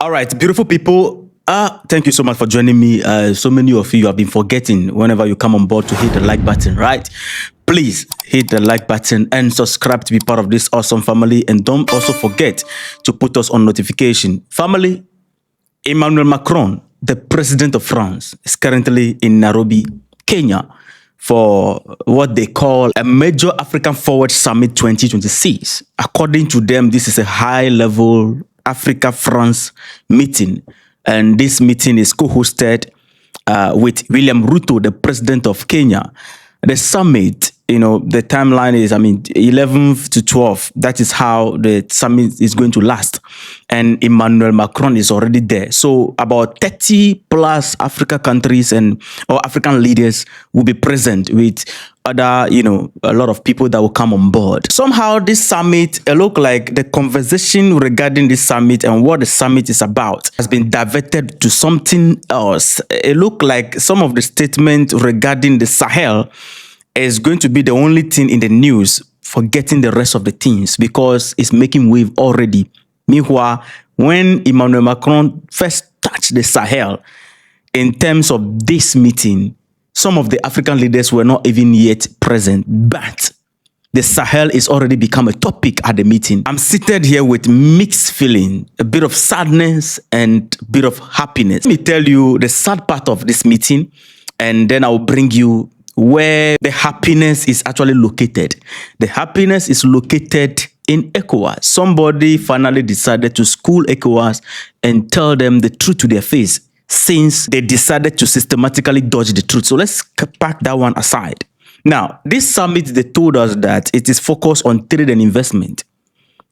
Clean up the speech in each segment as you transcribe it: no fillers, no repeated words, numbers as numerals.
All right, beautiful people. Thank you so much for joining me. So many of you have been forgetting whenever you come on board to hit the like button, right? Please hit the like button and subscribe to be part of this awesome family. And don't also forget to put us on notification. Family, Emmanuel Macron, the president of France, is currently in Nairobi, Kenya, for what they call a major African Forward Summit 2026. According to them, this is a high-level Africa-France meeting. And this meeting is co-hosted with William Ruto, the president of Kenya. The summit, the timeline is, 11th to 12th. That is how the summit is going to last. And Emmanuel Macron is already there. So about 30 plus Africa countries or African leaders will be present with other, a lot of people that will come on board. Somehow this summit, it look like the conversation regarding this summit and what the summit is about has been diverted to something else. It look like some of the statements regarding the Sahel is going to be the only thing in the news, forgetting the rest of the things because it's making wave already. Meanwhile, when Emmanuel Macron first touched the Sahel, in terms of this meeting, some of the African leaders were not even yet present, but the Sahel is already become a topic at the meeting. I'm seated here with mixed feeling, a bit of sadness and a bit of happiness. Let me tell you the sad part of this meeting, and then I'll bring you where the happiness is actually located. The happiness is located in ECOWAS. Somebody finally decided to school ECOWAS and tell them the truth to their face since they decided to systematically dodge the truth. So let's pack that one aside. Now, this summit, they told us that it is focused on trade and investment,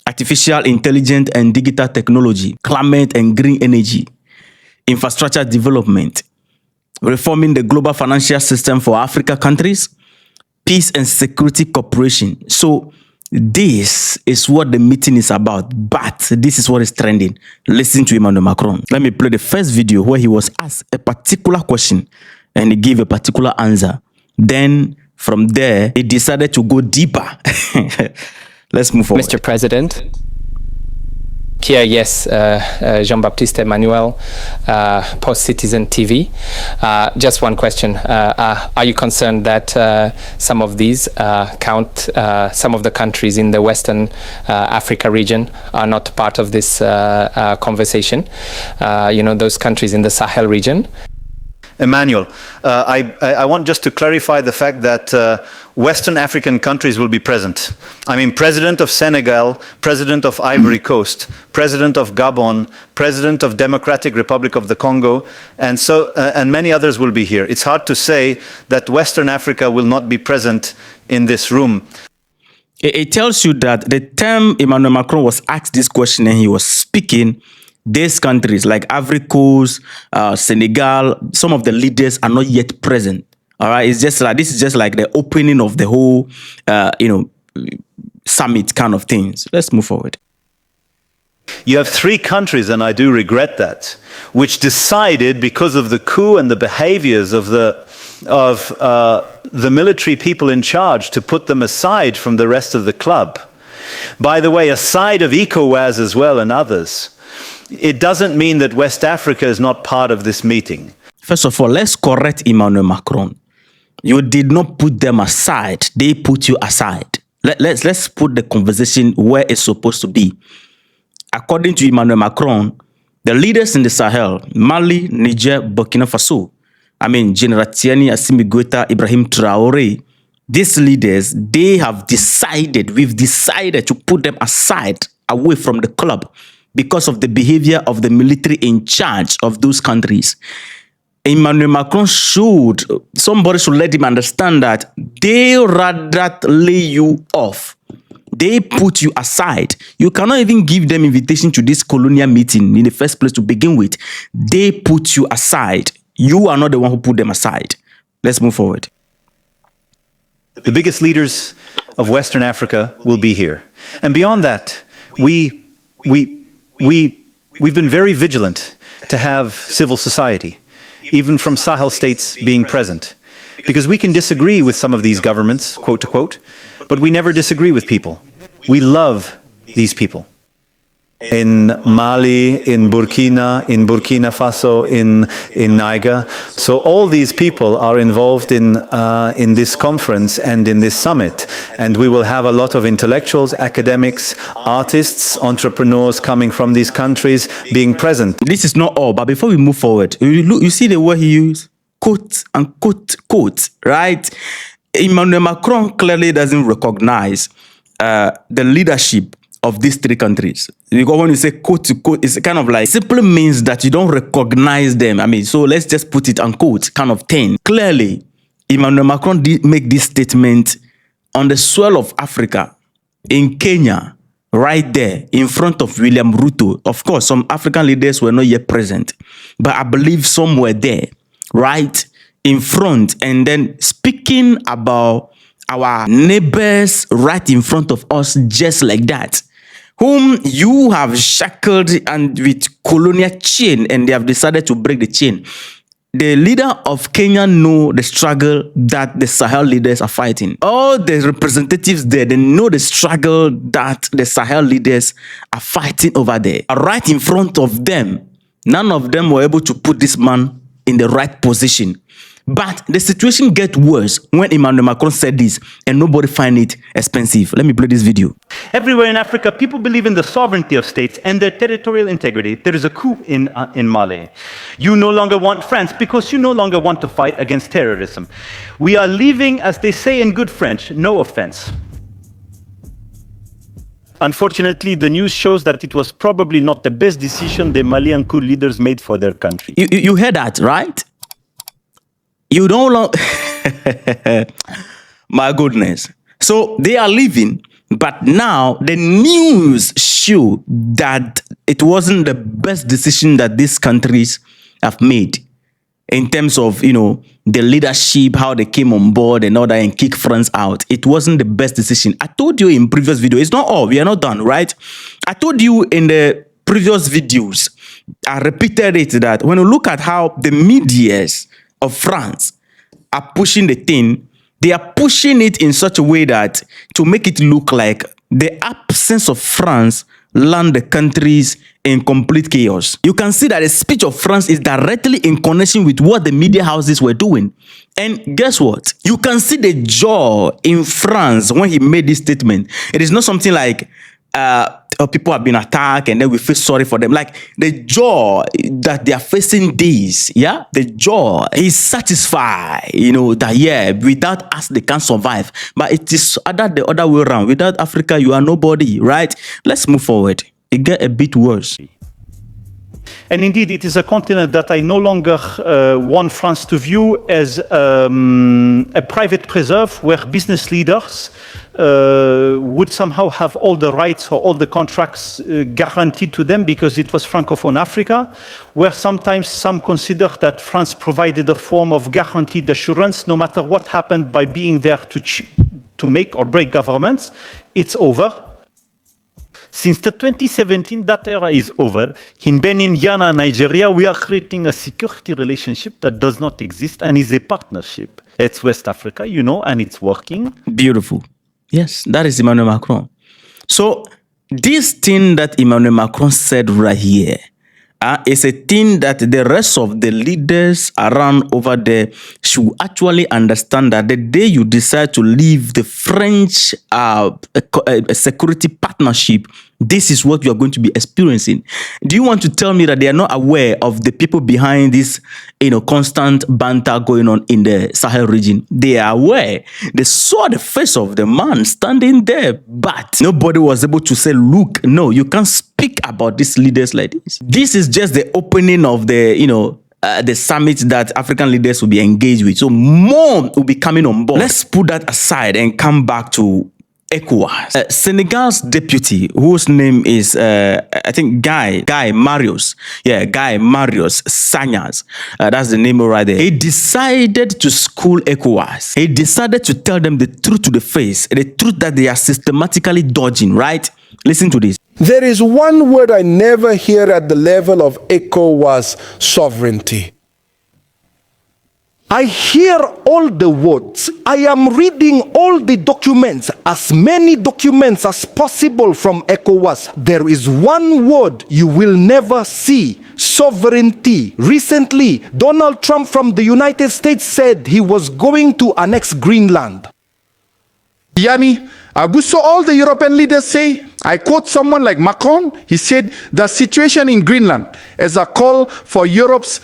artificial intelligence and digital technology, climate and green energy, infrastructure development, reforming the global financial system for Africa countries, peace and security cooperation. So this is what the meeting is about, but this is what is trending. Listen to Emmanuel Macron. Let me play the first video where he was asked a particular question and he gave a particular answer. Then from there, he decided to go deeper. Let's move forward. Mr. President. Here, yes, Jean-Baptiste Emmanuel, Post Citizen TV. Just one question. Are you concerned that some of these some of the countries in the Western Africa region are not part of this conversation? Those countries in the Sahel region? Emmanuel, I want just to clarify the fact that Western African countries will be present. President of Senegal, President of Ivory Coast, President of Gabon, President of Democratic Republic of the Congo, and many others will be here. It's hard to say that Western Africa will not be present in this room. It tells you that the time Emmanuel Macron was asked this question and he was speaking, these countries like Ivory Coast, Senegal, some of the leaders are not yet present. All right, it's just like this is just like the opening of the whole, summit kind of things. Let's move forward. You have three countries, and I do regret that, which decided because of the coup and the behaviors of the military people in charge to put them aside from the rest of the club. By the way, aside of ECOWAS as well and others. It doesn't mean that West Africa is not part of this meeting. First of all, let's correct Emmanuel Macron. You did not put them aside. They put you aside. Let's put the conversation where it's supposed to be. According to Emmanuel Macron, the leaders in the Sahel, Mali, Niger, Burkina Faso, General Tiani Assimi Goïta, Ibrahim Traoré, these leaders, we've decided to put them aside, away from the club, because of the behavior of the military in charge of those countries. Emmanuel Macron somebody should let him understand that they rather lay you off. They put you aside. You cannot even give them invitation to this colonial meeting in the first place to begin with. They put you aside. You are not the one who put them aside. Let's move forward. The biggest leaders of Western Africa will be here. And beyond that, we've been very vigilant to have civil society, even from Sahel states being present. Because we can disagree with some of these governments, quote to quote, but we never disagree with people. We love these people. in Mali, in Burkina Faso, in Niger. So all these people are involved in this conference and in this summit. And we will have a lot of intellectuals, academics, artists, entrepreneurs coming from these countries being present. This is not all, but before we move forward, you see the word he used? Quote and quote, right? Emmanuel Macron clearly doesn't recognize the leadership of these three countries. Because when you say quote to quote, it's kind of like, simply means that you don't recognize them. I mean, so let's just put it unquote kind of thing. Clearly, Emmanuel Macron did make this statement on the soil of Africa, in Kenya, right there, in front of William Ruto. Of course, some African leaders were not yet present, but I believe some were there, right, in front, and then speaking about our neighbors right in front of us, just like that, whom you have shackled and with colonial chain, and they have decided to break the chain. The leader of Kenya know the struggle that the Sahel leaders are fighting. All the representatives there, they know the struggle that the Sahel leaders are fighting over there. Right in front of them, none of them were able to put this man in the right position. But the situation gets worse when Emmanuel Macron said this and nobody find it expensive. Let me play this video. Everywhere in Africa, people believe in the sovereignty of states and their territorial integrity. There is a coup in Mali. You no longer want France because you no longer want to fight against terrorism. We are leaving, as they say in good French, no offense. Unfortunately, the news shows that it was probably not the best decision the Malian coup leaders made for their country. You heard that, right? You don't my goodness. So they are leaving, but now the news show that it wasn't the best decision that these countries have made in terms of, you know, the leadership, how they came on board and all that and kick France out. It wasn't the best decision. I told you in previous video, it's not all, we are not done, right? I told you in the previous videos, I repeated it, that when you look at how the medias of France are pushing the thing, they are pushing it in such a way that to make it look like the absence of France land the countries in complete chaos. You can see that the speech of France is directly in connection with what the media houses were doing. And guess what? You can see the joy in France when he made this statement. It is not something like people have been attacked and then we feel sorry for them. Like the joy that they are facing this, yeah, the joy is satisfied, you know, that yeah, without us they can't survive. But it is the other way around. Without Africa, you are nobody, right? Let's move forward. It get a bit worse. And indeed, it is a continent that I no longer want France to view as a private preserve where business leaders would somehow have all the rights or all the contracts guaranteed to them because it was Francophone Africa, where sometimes some consider that France provided a form of guaranteed assurance no matter what happened by being there to make or break governments. It's over. Since the 2017, that era is over. In Benin, Ghana, Nigeria, we are creating a security relationship that does not exist and is a partnership. It's West Africa, you know, and it's working. Beautiful. Yes, that is Emmanuel Macron. So this thing that Emmanuel Macron said right here is a thing that the rest of the leaders around over there should actually understand, that the day you decide to leave the French security partnership, this is what you are going to be experiencing. Do you want to tell me that they are not aware of the people behind this, you know, constant banter going on in the Sahel region? They are aware. They saw the face of the man standing there, but nobody was able to say, look, no, you can't speak about these leaders like this. This is just the opening of the, you know, the summit that African leaders will be engaged with. So more will be coming on board. Let's put that aside and come back to ECOWAS. Senegal's deputy, whose name is, I think, Guy Marius. Yeah, Guy Marius Sanyas. That's the name right there. He decided to school ECOWAS. He decided to tell them the truth to the face, the truth that they are systematically dodging, right? Listen to this. There is one word I never hear at the level of ECOWAS: sovereignty. I hear all the words. I am reading all the documents, as many documents as possible from ECOWAS. There is one word you will never see: sovereignty. Recently, Donald Trump from the United States said he was going to annex Greenland. Yani, so all the European leaders say, I quote someone like Macron, he said, the situation in Greenland is a call for Europe's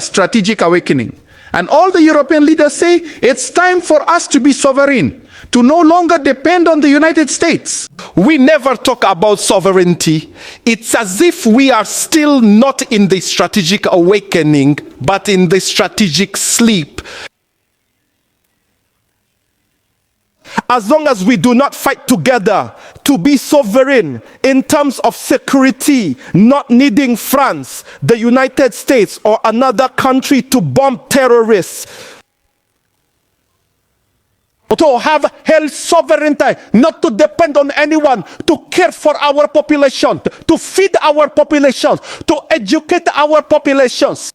strategic awakening. And all the European leaders say, it's time for us to be sovereign, to no longer depend on the United States. We never talk about sovereignty. It's as if we are still not in the strategic awakening, but in the strategic sleep. As long as we do not fight together to be sovereign in terms of security, not needing France, the United States, or another country to bomb terrorists, to have health sovereignty, not to depend on anyone, to care for our population, to feed our population, to educate our populations.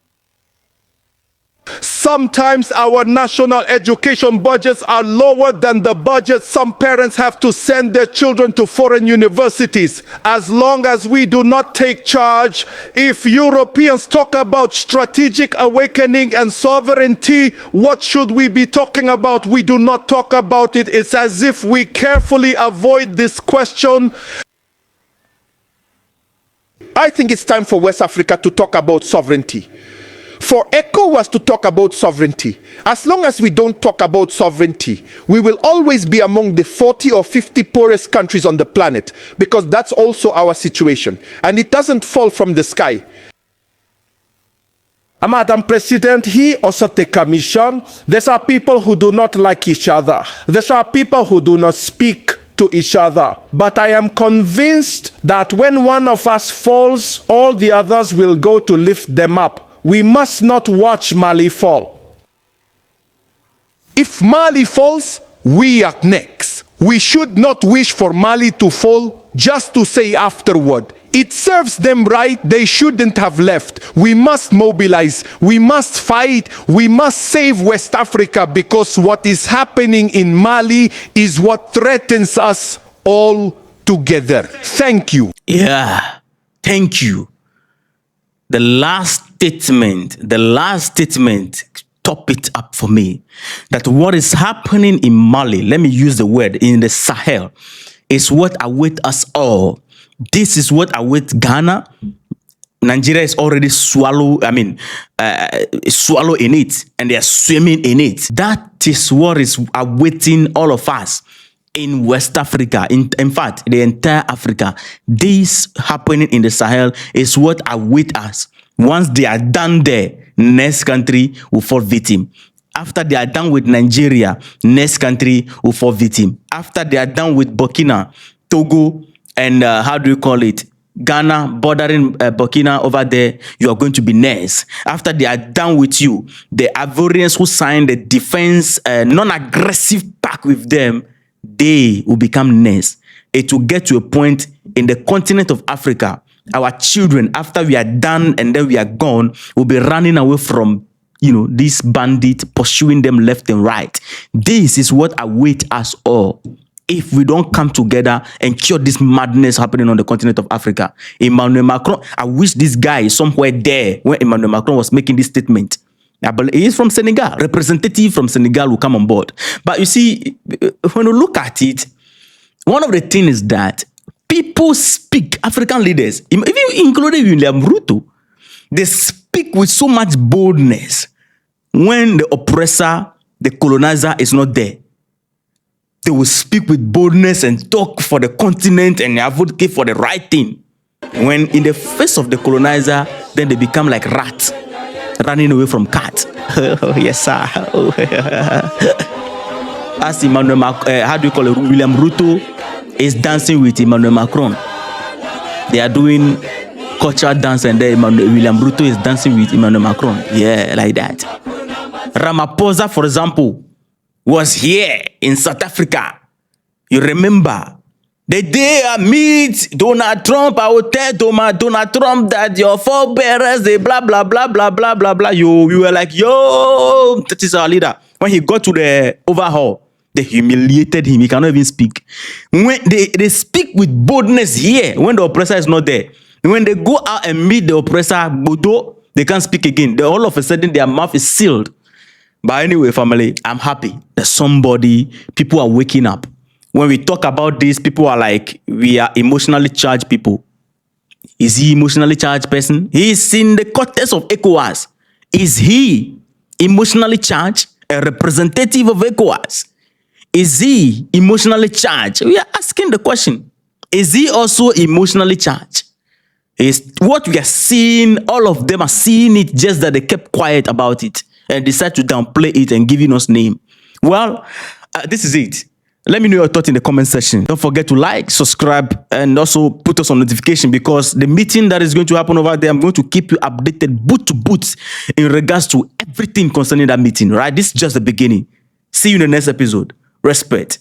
Sometimes our national education budgets are lower than the budget some parents have to send their children to foreign universities. As long as we do not take charge, if Europeans talk about strategic awakening and sovereignty, what should we be talking about? We do not talk about it. It's as if we carefully avoid this question. I think it's time for West Africa to talk about sovereignty. For ECOWAS to talk about sovereignty. As long as we don't talk about sovereignty, we will always be among the 40 or 50 poorest countries on the planet, because that's also our situation. And it doesn't fall from the sky. Madam President, he also take a mission. There are people who do not like each other. There are people who do not speak to each other. But I am convinced that when one of us falls, all the others will go to lift them up. We must not watch Mali fall. If Mali falls, we are next. We should not wish for Mali to fall just to say afterward, it serves them right, they shouldn't have left. We must mobilize, we must fight, we must save West Africa, because what is happening in Mali is what threatens us all together. Thank you. Yeah, thank you. The last statement, top it up for me. That what is happening in Mali, let me use the word, in the Sahel, is what awaits us all. This is what awaits Ghana. Nigeria is already swallow in it, and they are swimming in it. That is what is awaiting all of us in West Africa, in fact, the entire Africa. This happening in the Sahel is what awaits us. Once they are done there, next country will fall victim. After they are done with Nigeria, next country will fall victim. After they are done with Burkina, Togo, and Ghana, bordering Burkina over there, you are going to be next. After they are done with you, the Ivorians who signed the defense non-aggressive pact with them, they will become next. It will get to a point in the continent of Africa, our children, after we are done and then we are gone, will be running away from, these bandits, pursuing them left and right. This is what awaits us all if we don't come together and cure this madness happening on the continent of Africa. Emmanuel Macron, I wish this guy is somewhere there when Emmanuel Macron was making this statement. He is from Senegal. Representative from Senegal will come on board. But you see, when you look at it, one of the things is that people speak, African leaders, including William Ruto, they speak with so much boldness when the oppressor, the colonizer is not there. They will speak with boldness and talk for the continent and advocate for the right thing. When in the face of the colonizer, then they become like rats, running away from cats. Yes, sir. As Emmanuel Macron, William Ruto is dancing with Emmanuel Macron. They are doing cultural dance, and then William Ruto is dancing with Emmanuel Macron. Yeah, like that. Ramaphosa, for example, was here in South Africa. You remember The day I meet Donald Trump, I will tell Donald Trump that your forebearers, they blah, blah, blah, blah, blah, blah, blah. You were like, yo, that is our leader. When he got to the overhaul, they humiliated him. He cannot even speak. When they speak with boldness here, when the oppressor is not there. When they go out and meet the oppressor, Bodo, they can't speak again. All of a sudden, their mouth is sealed. But anyway, family, I'm happy that people are waking up. When we talk about this, people are like, we are emotionally charged people. Is he emotionally charged person? He is in the cortex of ECOWAS. Is he emotionally charged? A representative of ECOWAS? Is he emotionally charged? We are asking the question. Is he also emotionally charged? Is what we are seeing, all of them are seeing it, just that they kept quiet about it and decide to downplay it and giving us name. Well, this is it. Let me know your thoughts in the comment section. Don't forget to like, subscribe, and also put us on notification, because the meeting that is going to happen over there, I'm going to keep you updated boot to boot in regards to everything concerning that meeting, right? This is just the beginning. See you in the next episode. Respect.